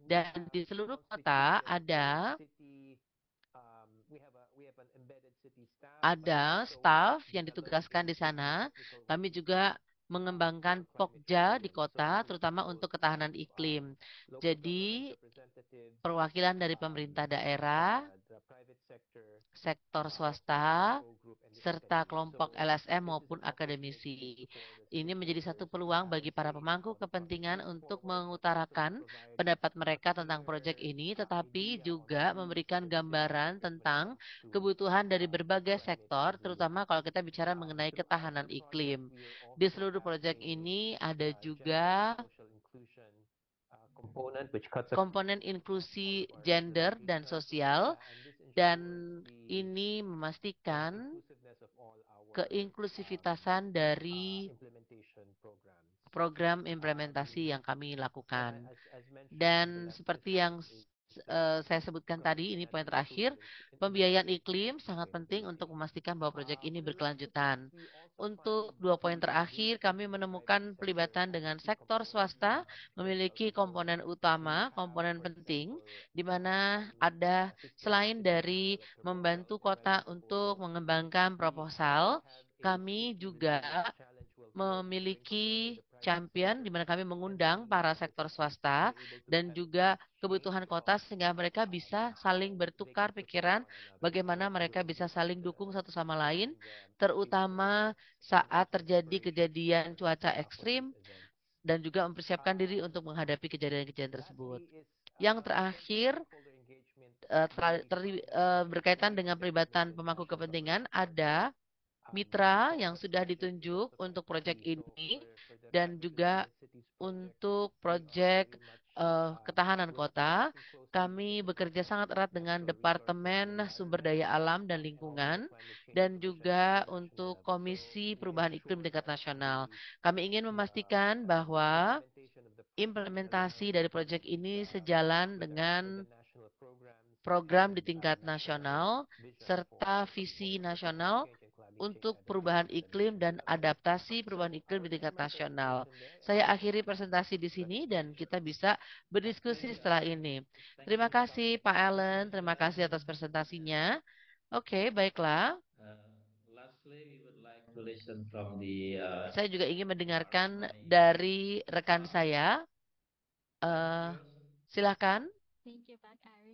Dan di seluruh kota ada staf yang ditugaskan di sana. Kami juga mengembangkan Pokja di kota, terutama untuk ketahanan iklim. Jadi, perwakilan dari pemerintah daerah, sektor swasta, serta kelompok LSM maupun akademisi. Ini menjadi satu peluang bagi para pemangku kepentingan untuk mengutarakan pendapat mereka tentang proyek ini, tetapi juga memberikan gambaran tentang kebutuhan dari berbagai sektor, terutama kalau kita bicara mengenai ketahanan iklim. Di seluruh proyek ini ada juga komponen inklusi gender dan sosial, dan ini memastikan keinklusivitasan dari program implementasi yang kami lakukan. Dan seperti yang saya sebutkan tadi, ini poin terakhir, pembiayaan iklim sangat penting untuk memastikan bahwa proyek ini berkelanjutan. Untuk 2 poin terakhir, kami menemukan pelibatan dengan sektor swasta memiliki komponen utama, komponen penting, di mana ada selain dari membantu kota untuk mengembangkan proposal, kami juga memiliki champion, di mana kami mengundang para sektor swasta dan juga kebutuhan kota sehingga mereka bisa saling bertukar pikiran bagaimana mereka bisa saling dukung satu sama lain, terutama saat terjadi kejadian cuaca ekstrim dan juga mempersiapkan diri untuk menghadapi kejadian-kejadian tersebut. Yang terakhir, berkaitan dengan pelibatan pemangku kepentingan, ada mitra yang sudah ditunjuk untuk proyek ini dan juga untuk proyek ketahanan kota. Kami bekerja sangat erat dengan Departemen Sumber Daya Alam dan Lingkungan dan juga untuk Komisi Perubahan Iklim tingkat nasional. Kami ingin memastikan bahwa implementasi dari proyek ini sejalan dengan program di tingkat nasional serta visi nasional untuk perubahan iklim dan adaptasi perubahan iklim di tingkat nasional. Saya akhiri presentasi di sini dan kita bisa berdiskusi setelah ini. Terima kasih Pak Allen, terima kasih atas presentasinya. Oke, baiklah. Lastly, we would like to listen from the Saya juga ingin mendengarkan dari rekan saya. Silakan,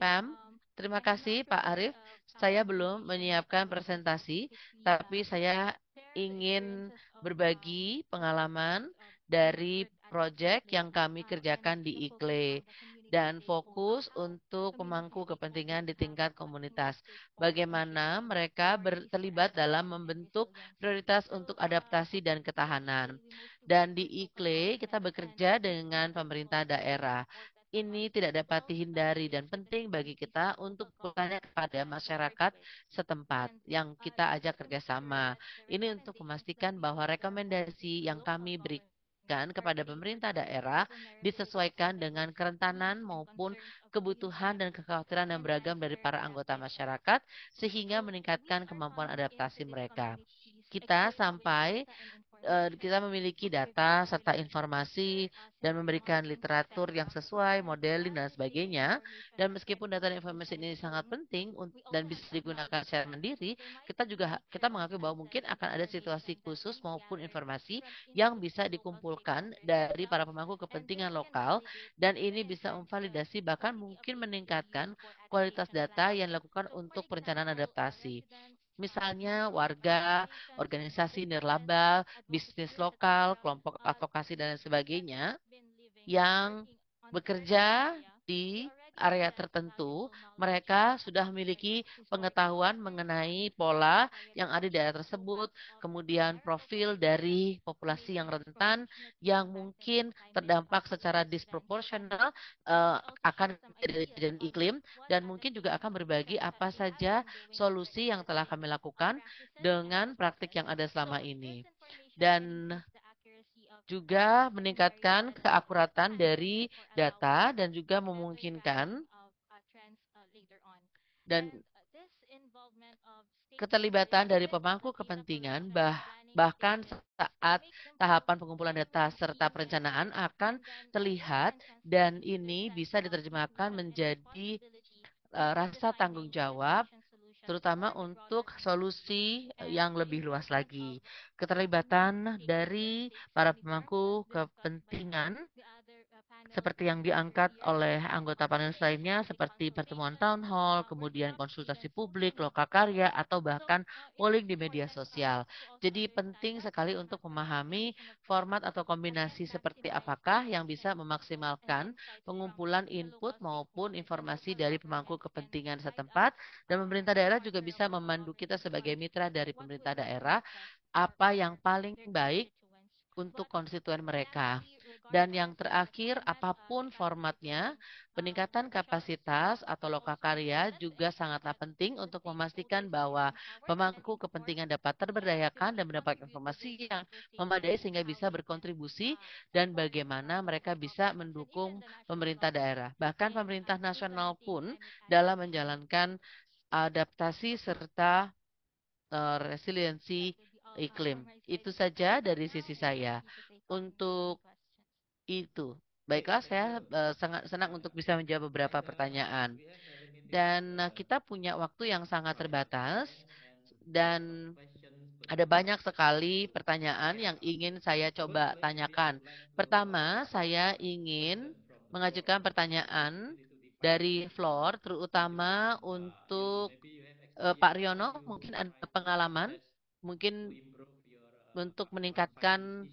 Pam. Terima kasih, Pak Arif. Saya belum menyiapkan presentasi, tapi saya ingin berbagi pengalaman dari proyek yang kami kerjakan di IKLE dan fokus untuk pemangku kepentingan di tingkat komunitas. Bagaimana mereka terlibat dalam membentuk prioritas untuk adaptasi dan ketahanan. Dan di IKLE kita bekerja dengan pemerintah daerah. Ini tidak dapat dihindari dan penting bagi kita untuk bertanya kepada masyarakat setempat yang kita ajak kerjasama. Ini untuk memastikan bahwa rekomendasi yang kami berikan kepada pemerintah daerah disesuaikan dengan kerentanan maupun kebutuhan dan kekhawatiran yang beragam dari para anggota masyarakat sehingga meningkatkan kemampuan adaptasi mereka. Kita memiliki data serta informasi dan memberikan literatur yang sesuai, modeling dan sebagainya. Dan meskipun data dan informasi ini sangat penting dan bisa digunakan secara mandiri, kita mengakui bahwa mungkin akan ada situasi khusus maupun informasi yang bisa dikumpulkan dari para pemangku kepentingan lokal dan ini bisa memvalidasi bahkan mungkin meningkatkan kualitas data yang dilakukan untuk perencanaan adaptasi. Misalnya warga, organisasi nirlaba, bisnis lokal, kelompok advokasi dan sebagainya yang bekerja di area tertentu, mereka sudah memiliki pengetahuan mengenai pola yang ada di daerah tersebut, kemudian profil dari populasi yang rentan, yang mungkin terdampak secara disproporsional akan kejadian iklim, dan mungkin juga akan berbagi apa saja solusi yang telah kami lakukan dengan praktik yang ada selama ini. Dan juga meningkatkan keakuratan dari data dan juga memungkinkan dan keterlibatan dari pemangku kepentingan bahkan saat tahapan pengumpulan data serta perencanaan akan terlihat dan ini bisa diterjemahkan menjadi rasa tanggung jawab terutama untuk solusi yang lebih luas lagi. Keterlibatan dari para pemangku kepentingan seperti yang diangkat oleh anggota panel lainnya seperti pertemuan town hall, kemudian konsultasi publik, lokakarya, atau bahkan polling di media sosial. Jadi penting sekali untuk memahami format atau kombinasi seperti apakah yang bisa memaksimalkan pengumpulan input maupun informasi dari pemangku kepentingan setempat dan pemerintah daerah juga bisa memandu kita sebagai mitra dari pemerintah daerah apa yang paling baik untuk konstituen mereka. Dan yang terakhir, apapun formatnya, peningkatan kapasitas atau lokakarya juga sangatlah penting untuk memastikan bahwa pemangku kepentingan dapat terberdayakan dan mendapat informasi yang memadai sehingga bisa berkontribusi dan bagaimana mereka bisa mendukung pemerintah daerah. Bahkan pemerintah nasional pun dalam menjalankan adaptasi serta resiliensi iklim. Itu saja dari sisi saya. Untuk itu. Baiklah, saya sangat senang untuk bisa menjawab beberapa pertanyaan. Dan kita punya waktu yang sangat terbatas dan Ada banyak sekali pertanyaan yang ingin saya coba tanyakan. Pertama, saya ingin mengajukan pertanyaan dari floor, terutama untuk Pak Riono. Mungkin ada pengalaman, mungkin untuk meningkatkan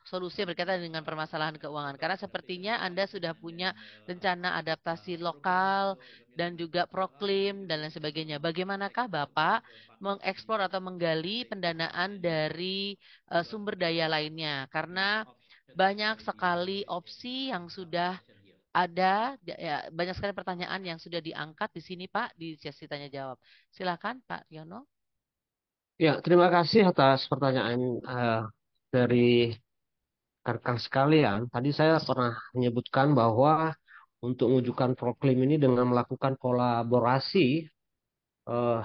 solusi berkaitan dengan permasalahan keuangan. Karena sepertinya Anda sudah punya rencana adaptasi lokal dan juga proklim dan lain sebagainya. Bagaimanakah Bapak mengeksplor atau menggali pendanaan dari sumber daya lainnya? Karena banyak sekali opsi yang sudah ada, ya, banyak sekali pertanyaan yang sudah diangkat di sini Pak, di sesi tanya jawab. Silakan Pak Riono. Ya, terima kasih atas pertanyaan dari rekan sekalian. Tadi saya pernah menyebutkan bahwa untuk mewujudkan proklim ini dengan melakukan kolaborasi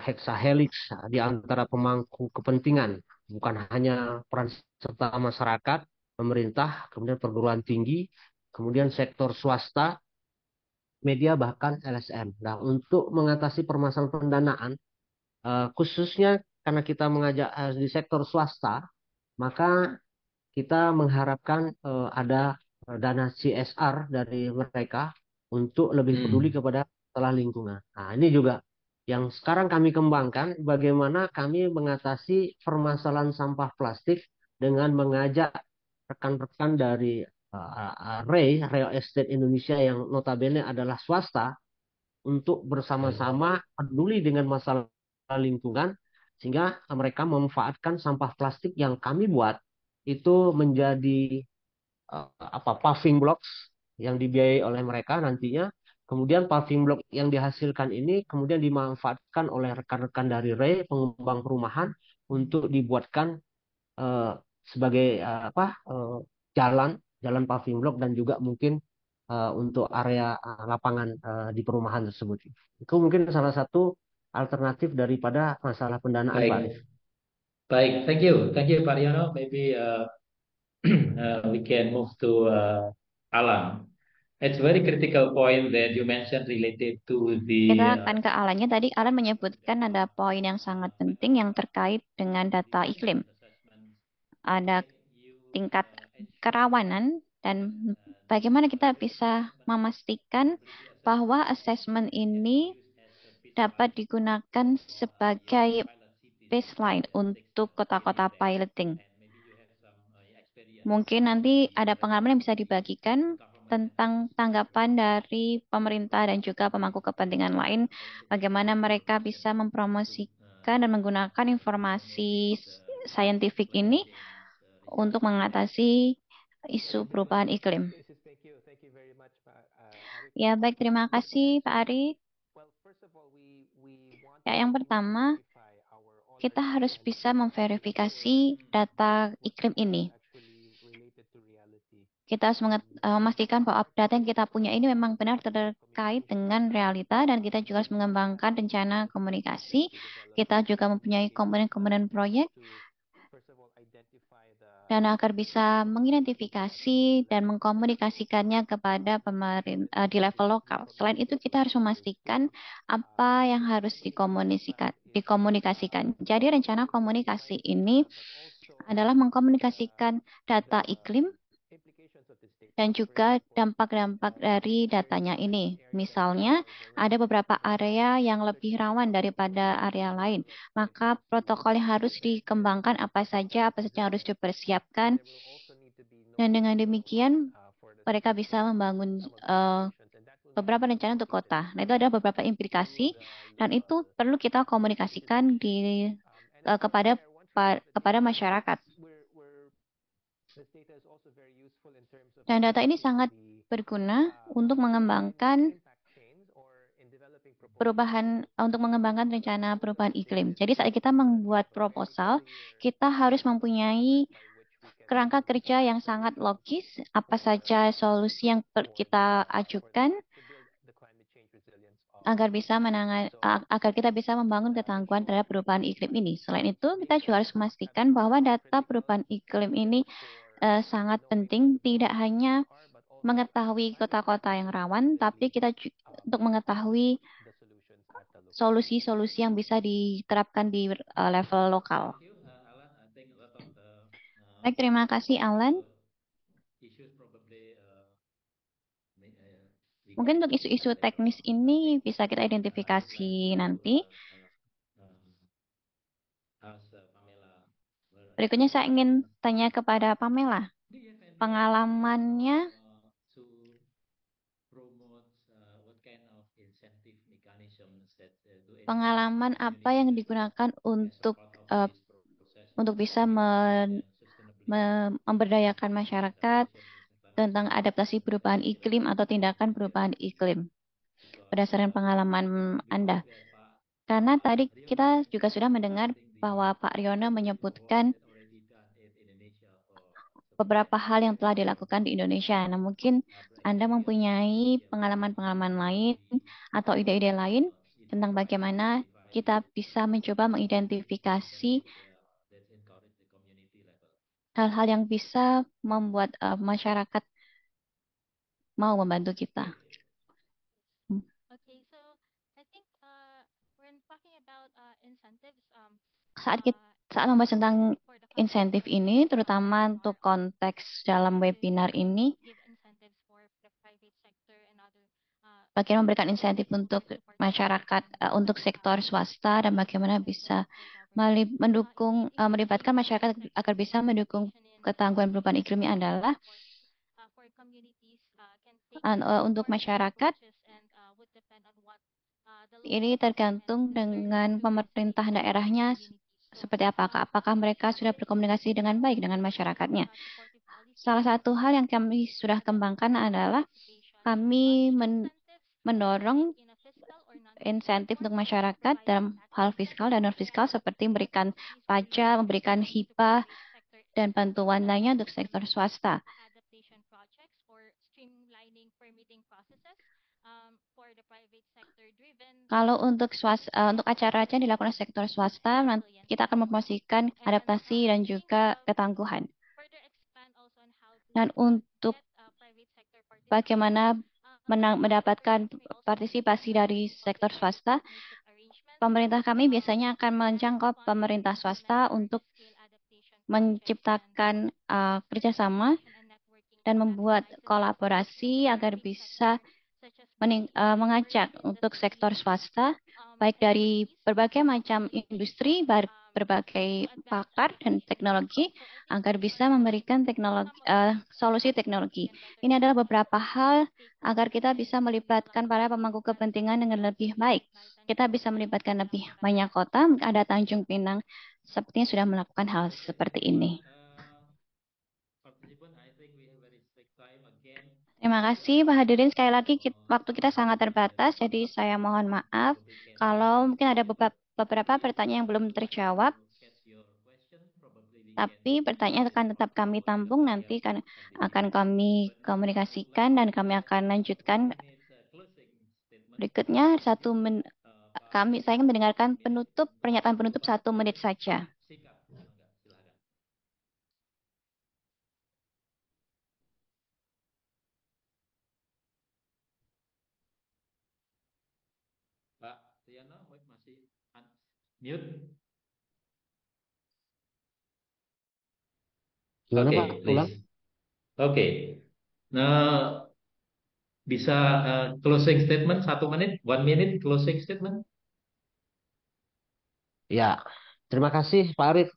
heksahelix di antara pemangku kepentingan, bukan hanya peran serta masyarakat, pemerintah, kemudian perguruan tinggi, kemudian sektor swasta, media, bahkan LSM. Nah, untuk mengatasi permasalahan pendanaan, khususnya karena kita mengajak di sektor swasta, maka kita mengharapkan ada dana CSR dari mereka untuk lebih peduli kepada masalah lingkungan. Nah, ini juga yang sekarang kami kembangkan, bagaimana kami mengatasi permasalahan sampah plastik dengan mengajak rekan-rekan dari Rio Estate Indonesia yang notabene adalah swasta untuk bersama-sama peduli dengan masalah lingkungan sehingga mereka memanfaatkan sampah plastik yang kami buat itu menjadi paving blocks yang dibiayai oleh mereka nantinya. Kemudian paving block yang dihasilkan ini kemudian dimanfaatkan oleh rekan-rekan dari RE pengembang perumahan untuk dibuatkan eh, sebagai jalan paving block dan juga mungkin untuk area lapangan di perumahan tersebut. Itu mungkin salah satu alternatif daripada masalah pendanaan, Pak Arif. Baik, thank you Pak Riono. Maybe we can move to Alan. It's very critical point that you mentioned related to the Kita akan ke Alannya. Tadi Alan menyebutkan ada poin yang sangat penting yang terkait dengan data iklim. Ada tingkat kerawanan dan bagaimana kita bisa memastikan bahwa assessment ini dapat digunakan sebagai baseline untuk kota-kota piloting. Mungkin nanti ada pengalaman yang bisa dibagikan tentang tanggapan dari pemerintah dan juga pemangku kepentingan lain, bagaimana mereka bisa mempromosikan dan menggunakan informasi saintifik ini untuk mengatasi isu perubahan iklim. Ya, baik, terima kasih Pak Ari. Ya, yang pertama, kita harus bisa memverifikasi data iklim ini. Kita harus memastikan bahwa data yang kita punya ini memang benar terkait dengan realita dan kita juga harus mengembangkan rencana komunikasi. Kita juga mempunyai komponen-komponen proyek dan agar bisa mengidentifikasi dan mengkomunikasikannya kepada pemerintah di level lokal. Selain itu kita harus memastikan apa yang harus dikomunikasikan. Jadi rencana komunikasi ini adalah mengkomunikasikan data iklim dan juga dampak-dampak dari datanya ini. Misalnya, ada beberapa area yang lebih rawan daripada area lain. Maka protokol yang harus dikembangkan apa saja yang harus dipersiapkan. Dan dengan demikian, mereka bisa membangun beberapa rencana untuk kota. Nah, itu ada beberapa implikasi, dan itu perlu kita komunikasikan kepada masyarakat. Dan data ini sangat berguna untuk mengembangkan rencana perubahan iklim. Jadi saat kita membuat proposal, kita harus mempunyai kerangka kerja yang sangat logis, apa saja solusi yang kita ajukan agar kita bisa membangun ketangguhan terhadap perubahan iklim ini. Selain itu, kita juga harus memastikan bahwa data perubahan iklim ini sangat penting, tidak hanya mengetahui kota-kota yang rawan, tapi kita untuk mengetahui solusi-solusi yang bisa diterapkan di level lokal. Thank you, Alan. I think a lot of the Baik, terima kasih Alan. issues probably we Mungkin can untuk discuss isu-isu later teknis on. But I ini think bisa kita I would like identifikasi to nanti. ask Pamela. Berikutnya saya ingin tanya kepada Pamela. Do you have any Pengalamannya, to promote what kind of incentive mechanisms that to pengalaman apa yang digunakan untuk bisa memberdayakan masyarakat tentang adaptasi perubahan iklim atau tindakan perubahan iklim berdasarkan pengalaman Anda. Karena tadi kita juga sudah mendengar bahwa Pak Riono menyebutkan beberapa hal yang telah dilakukan di Indonesia. Nah, mungkin Anda mempunyai pengalaman-pengalaman lain atau ide-ide lain tentang bagaimana kita bisa mencoba mengidentifikasi hal-hal yang bisa membuat masyarakat mau membantu kita. Saat membahas tentang insentif ini, terutama untuk konteks dalam webinar ini, bagaimana memberikan insentif untuk masyarakat, untuk sektor swasta, dan bagaimana bisa melibatkan masyarakat agar bisa mendukung ketangguhan perubahan iklim ini adalah untuk masyarakat. Ini tergantung dengan pemerintah daerahnya seperti apakah. Apakah mereka sudah berkomunikasi dengan baik dengan masyarakatnya. Salah satu hal yang kami sudah kembangkan adalah kami mendorong insentif untuk masyarakat dalam hal fiskal dan non-fiskal seperti memberikan pajak, memberikan hibah, dan bantuan lainnya untuk sektor swasta. Kalau untuk acara-acara yang dilakukan oleh sektor swasta, kita akan mempromosikan adaptasi dan juga ketangguhan. Dan untuk bagaimana mendapatkan partisipasi dari sektor swasta, pemerintah kami biasanya akan menjangkau pemerintah swasta untuk menciptakan kerjasama dan membuat kolaborasi agar bisa mengajak untuk sektor swasta, baik dari berbagai macam industri, berbagai pakar dan teknologi, agar bisa memberikan solusi teknologi. Ini adalah beberapa hal agar kita bisa melibatkan para pemangku kepentingan dengan lebih baik. Kita bisa melibatkan lebih banyak kota, ada Tanjung Pinang sepertinya sudah melakukan hal seperti ini. Terima kasih Pak Hadirin. Sekali lagi waktu kita sangat terbatas, jadi saya mohon maaf kalau mungkin ada beberapa pertanyaan yang belum terjawab. Tapi pertanyaan akan tetap kami tampung, nanti akan kami komunikasikan dan kami akan lanjutkan. Berikutnya saya ingin mendengarkan pernyataan penutup 1 menit saja. Pak Riono masih mute. Gimana Pak? Ulang. Oke. Nah, bisa closing statement 1 menit, 1 minute closing statement. Ya, terima kasih Pak Arif.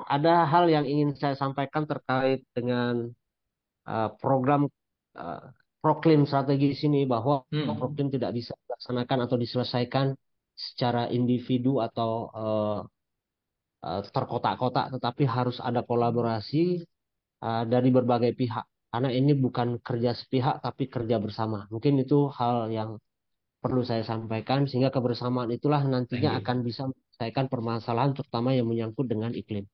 Ada hal yang ingin saya sampaikan terkait dengan program proklim strategis ini, bahwa proklim tidak bisa dilaksanakan atau diselesaikan secara individu atau terkotak-kotak, tetapi harus ada kolaborasi dari berbagai pihak. Karena ini bukan kerja sepihak, tapi kerja bersama. Mungkin itu hal yang perlu saya sampaikan, sehingga kebersamaan itulah nantinya akan bisa menyelesaikan permasalahan, terutama yang menyangkut dengan iklim.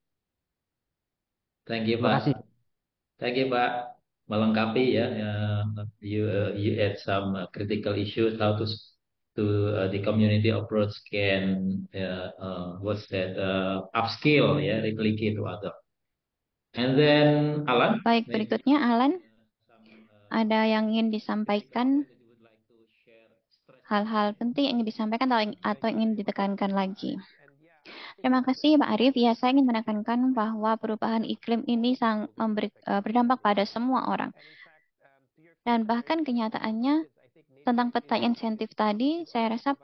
Thank you, Terima Pak. kasih. Thank you, Pak. Melengkapi ya. You add some critical issues how to the community approach can what's that upskill ya, replicate to other. And then Alan. Baik, berikutnya Alan. Ada yang ingin disampaikan hal-hal penting yang ingin disampaikan atau ingin ditekankan lagi? Terima kasih Pak Arif. Ya, saya ingin menekankan bahwa perubahan iklim ini berdampak pada semua orang. Dan bahkan kenyataannya tentang peta insentif tadi, saya rasa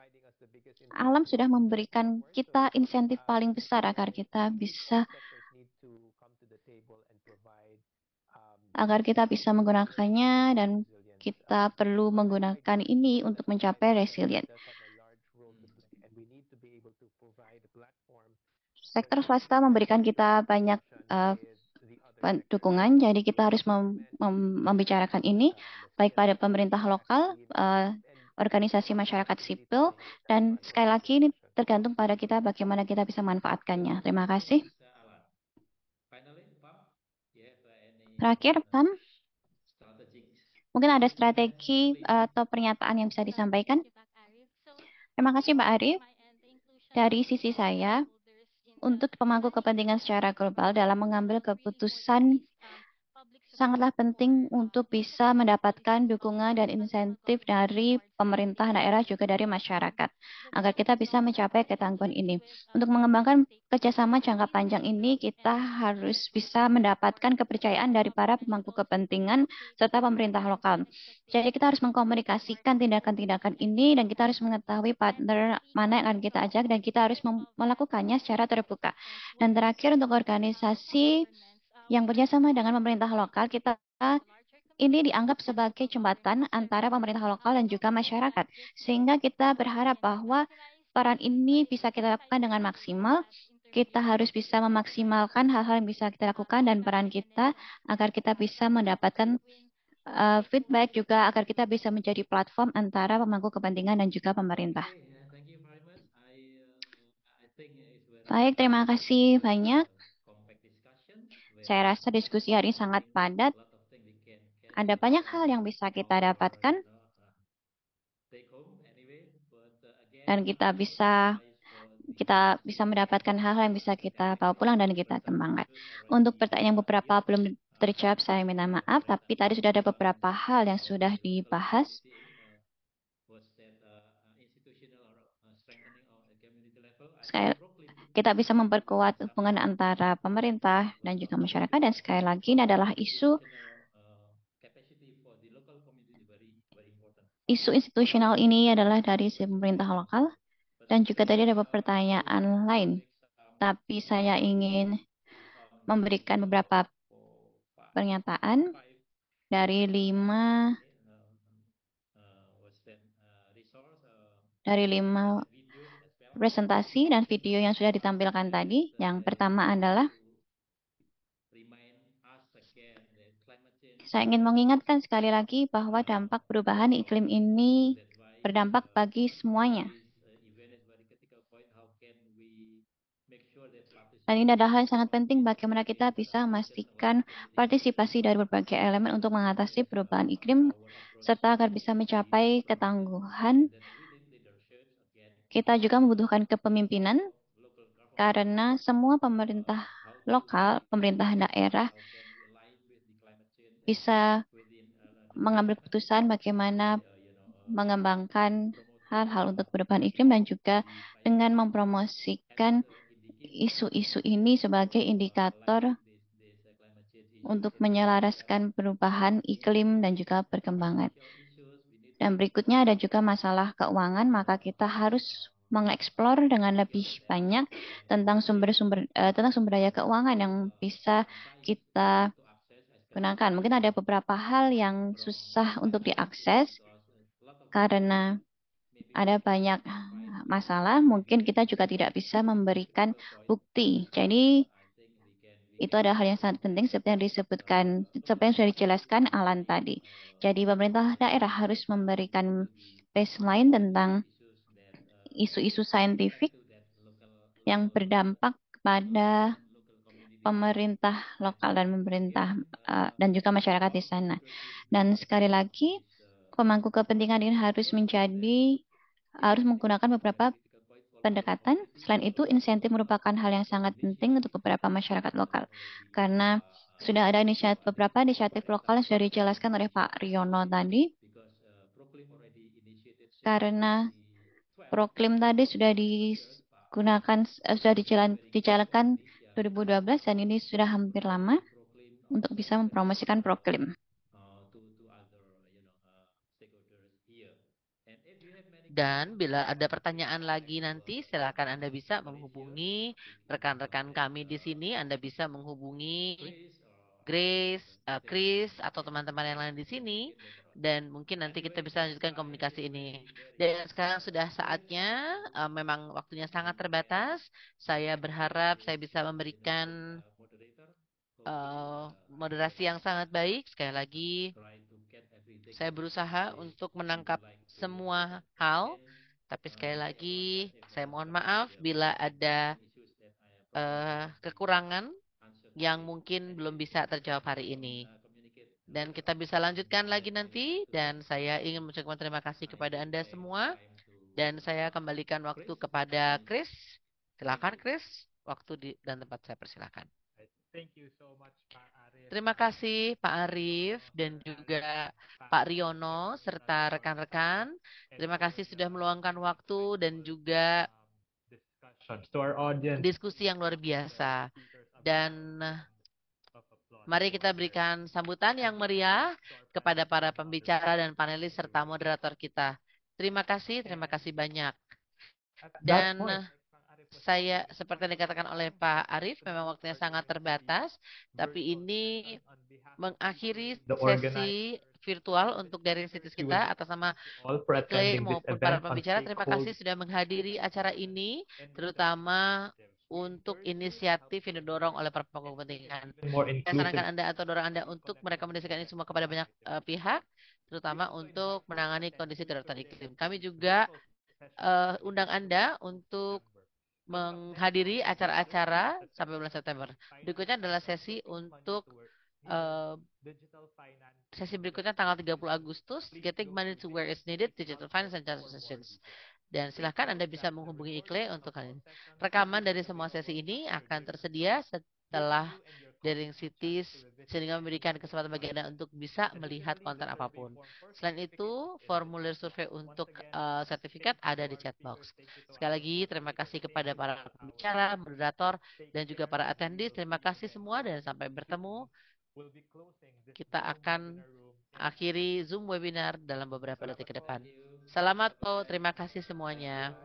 alam sudah memberikan kita insentif paling besar agar kita bisa menggunakannya, dan kita perlu menggunakan ini untuk mencapai resilient. Sektor swasta memberikan kita banyak dukungan, jadi kita harus membicarakan ini baik pada pemerintah lokal, organisasi masyarakat sipil, dan sekali lagi ini tergantung pada kita bagaimana kita bisa manfaatkannya. Terima kasih. Terakhir, Pam, mungkin ada strategi atau pernyataan yang bisa disampaikan? Terima kasih, Pak Arif. Dari sisi saya, untuk pemangku kepentingan secara global dalam mengambil keputusan, sangatlah penting untuk bisa mendapatkan dukungan dan insentif dari pemerintah daerah juga dari masyarakat agar kita bisa mencapai ketangguhan ini. Untuk mengembangkan kerjasama jangka panjang ini, kita harus bisa mendapatkan kepercayaan dari para pemangku kepentingan serta pemerintah lokal. Jadi kita harus mengkomunikasikan tindakan-tindakan ini, dan kita harus mengetahui partner mana yang akan kita ajak, dan kita harus melakukannya secara terbuka. Dan terakhir, untuk organisasi yang bekerjasama dengan pemerintah lokal, kita ini dianggap sebagai jembatan antara pemerintah lokal dan juga masyarakat. Sehingga kita berharap bahwa peran ini bisa kita lakukan dengan maksimal. Kita harus bisa memaksimalkan hal-hal yang bisa kita lakukan dan peran kita agar kita bisa mendapatkan feedback juga, agar kita bisa menjadi platform antara pemangku kepentingan dan juga pemerintah. Baik, terima kasih banyak. Saya rasa diskusi hari ini sangat padat. Ada banyak hal yang bisa kita dapatkan, dan kita bisa mendapatkan hal-hal yang bisa kita bawa pulang dan kita kembangkan. Untuk pertanyaan yang beberapa belum terjawab, saya minta maaf, tapi tadi sudah ada beberapa hal yang sudah dibahas. Kita bisa memperkuat hubungan antara pemerintah dan juga masyarakat, dan sekali lagi ini adalah isu institusional ini adalah dari pemerintah lokal, dan juga tadi ada pertanyaan lain. Tapi saya ingin memberikan beberapa pernyataan dari lima presentasi dan video yang sudah ditampilkan tadi. Yang pertama adalah saya ingin mengingatkan sekali lagi bahwa dampak perubahan iklim ini berdampak bagi semuanya. Dan ini adalah hal yang sangat penting bagaimana kita bisa memastikan partisipasi dari berbagai elemen untuk mengatasi perubahan iklim, serta agar bisa mencapai ketangguhan. Kita juga membutuhkan kepemimpinan, karena semua pemerintah lokal, pemerintah daerah bisa mengambil keputusan bagaimana mengembangkan hal-hal untuk perubahan iklim, dan juga dengan mempromosikan isu-isu ini sebagai indikator untuk menyelaraskan perubahan iklim dan juga perkembangan. Dan berikutnya ada juga masalah keuangan, maka kita harus mengeksplor dengan lebih banyak tentang sumber daya keuangan yang bisa kita gunakan. Mungkin ada beberapa hal yang susah untuk diakses karena ada banyak masalah. Mungkin kita juga tidak bisa memberikan bukti. Jadi itu adalah hal yang sangat penting seperti yang sudah dijelaskan Alan tadi. Jadi pemerintah daerah harus memberikan baseline tentang isu-isu saintifik yang berdampak pada pemerintah lokal dan pemerintah dan juga masyarakat di sana. Dan sekali lagi, pemangku kepentingan ini harus menggunakan beberapa pendekatan. Selain itu, insentif merupakan hal yang sangat penting untuk beberapa masyarakat lokal. Karena sudah ada beberapa inisiatif lokal yang sudah dijelaskan oleh Pak Riono tadi. karena proklim tadi sudah digunakan, sudah dijalankan 2012 dan ini sudah hampir lama untuk bisa mempromosikan proklim. Dan bila ada pertanyaan lagi nanti, silakan Anda bisa menghubungi rekan-rekan kami di sini. Anda bisa menghubungi Grace, Chris, atau teman-teman yang lain di sini. Dan mungkin nanti kita bisa lanjutkan komunikasi ini. Dan sekarang sudah saatnya, memang waktunya sangat terbatas. Saya berharap saya bisa memberikan moderasi yang sangat baik. Sekali lagi, saya berusaha untuk menangkap semua hal, tapi sekali lagi saya mohon maaf bila ada kekurangan yang mungkin belum bisa terjawab hari ini. Dan kita bisa lanjutkan lagi nanti, dan saya ingin mengucapkan terima kasih kepada Anda semua, dan saya kembalikan waktu kepada Chris. Silakan Chris, waktu dan tempat saya persilakan. Thank you so much, Pak Arif. Terima kasih Pak Arif dan juga Pak Riono serta rekan-rekan. Terima kasih sudah meluangkan waktu dan juga To our audience. diskusi yang luar biasa. Dan mari kita berikan sambutan yang meriah kepada para pembicara dan panelis serta moderator kita. Terima kasih banyak. Dan saya seperti yang dikatakan oleh Pak Arif, memang waktunya sangat terbatas, tapi ini mengakhiri sesi virtual untuk dari situs kita atas nama Clay maupun para pembicara. Terima kasih sudah menghadiri acara ini, terutama untuk inisiatif yang didorong oleh para pemangku kepentingan. Saya sarankan Anda atau dorong Anda untuk merekomendasikan ini semua kepada banyak pihak, terutama untuk menangani kondisi kedaruratan iklim. Kami juga undang Anda untuk menghadiri acara-acara sampai bulan September. Berikutnya adalah sesi untuk sesi berikutnya tanggal 30 Agustus, Getting Money to Where It's Needed, Digital Finance and Transactions. Dan silakan Anda bisa menghubungi ICLEI untuk hal ini. Rekaman dari semua sesi ini akan tersedia setelah Daring Cities, sehingga memberikan kesempatan bagi Anda untuk bisa melihat konten apapun. Selain itu, formulir survei untuk sertifikat ada di chat box. Sekali lagi, terima kasih kepada para pembicara, moderator, dan juga para attendees. Terima kasih semua dan sampai bertemu. Kita akan akhiri Zoom webinar dalam beberapa detik ke depan. Selamat Po, terima kasih semuanya.